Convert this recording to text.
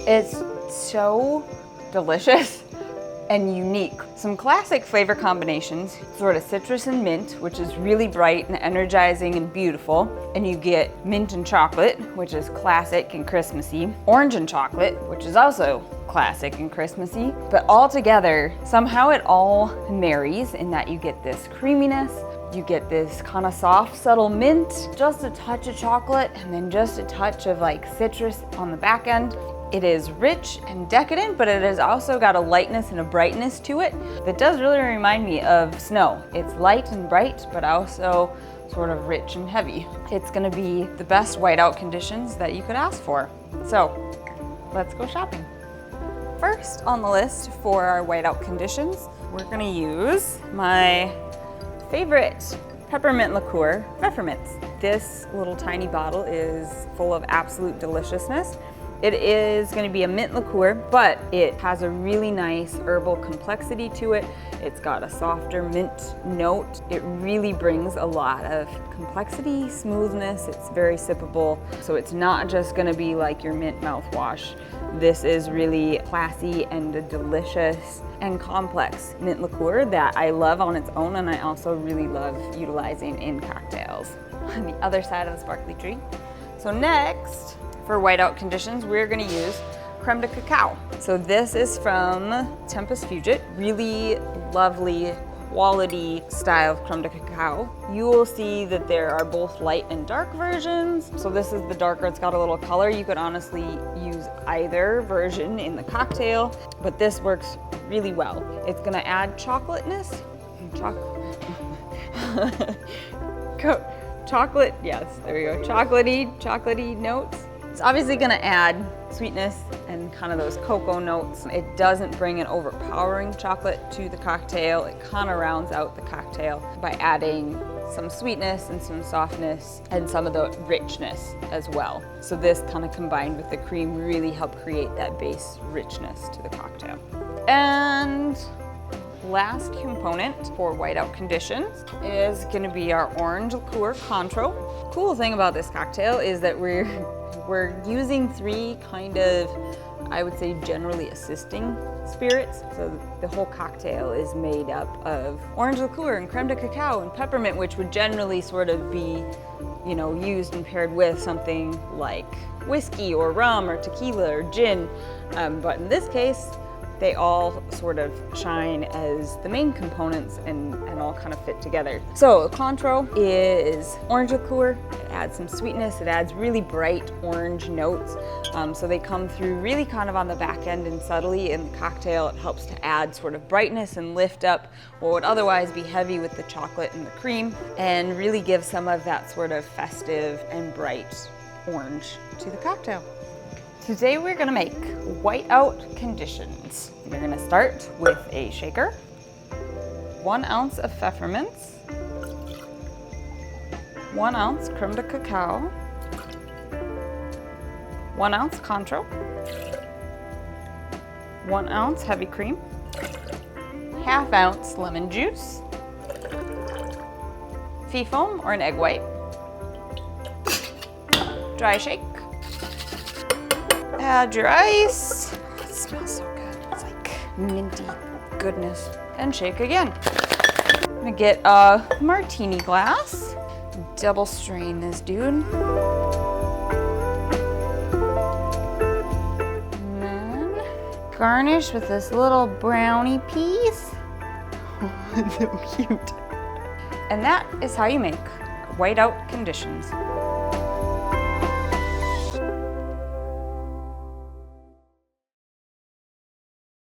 It's so delicious and unique. Some classic flavor combinations, sort of citrus and mint, which is really bright and energizing and beautiful. And you get mint and chocolate, which is classic and Christmassy. Orange and chocolate, which is also classic and Christmassy. But all together, somehow it all marries in that you get this creaminess, you get this kind of soft, subtle mint, just a touch of chocolate, and then just a touch of like citrus on the back end. It is rich and decadent, but it has also got a lightness and a brightness to it that does really remind me of snow. It's light and bright, but also sort of rich and heavy. It's gonna be the best whiteout conditions that you could ask for. So let's go shopping. First on the list for our whiteout conditions, we're gonna use my favorite peppermint liqueur, Peppermints. This little tiny bottle is full of absolute deliciousness. It is going to be a mint liqueur, but it has a really nice herbal complexity to it. It's got a softer mint note. It really brings a lot of complexity, smoothness. It's very sippable. So it's not just going to be like your mint mouthwash. This is really classy and a delicious and complex mint liqueur that I love on its own, and I also really love utilizing in cocktails. On the other side of the sparkly tree. So next, for whiteout conditions, we're gonna use creme de cacao. So this is from Tempus Fugit, really lovely quality style of creme de cacao. You will see that there are both light and dark versions. So this is the darker, it's got a little color. You could honestly use either version in the cocktail, but this works really well. It's gonna add chocolateness. Chocolate, yes, there we go. Chocolatey notes. It's obviously gonna add sweetness and kind of those cocoa notes. It doesn't bring an overpowering chocolate to the cocktail. It kind of rounds out the cocktail by adding some sweetness and some softness and some of the richness as well. So this kind of combined with the cream really help create that base richness to the cocktail. And last component for whiteout conditions is gonna be our orange liqueur contro. Cool thing about this cocktail is that we're using three kind of, I would say, generally assisting spirits. So the whole cocktail is made up of orange liqueur and creme de cacao and peppermint, which would generally sort of be, you know, used and paired with something like whiskey or rum or tequila or gin. But in this case, they all sort of shine as the main components and all kind of fit together. So contro is orange liqueur. It adds some sweetness. It adds really bright orange notes. So they come through really kind of on the back end and subtly in the cocktail. It helps to add sort of brightness and lift up what would otherwise be heavy with the chocolate and the cream, and really give some of that sort of festive and bright orange to the cocktail. Today we're gonna make whiteout conditions. We're gonna start with a shaker, 1 ounce of peppermints, 1 ounce creme de cacao, 1 ounce contro, 1 ounce heavy cream, 1/2 ounce lemon juice, fee foam or an egg white, dry shake. Add your ice. It smells so good. It's like minty goodness. And shake again. I'm gonna get a martini glass. Double strain this dude. And then garnish with this little brownie piece. Oh, it's so cute. And that is how you make whiteout conditions.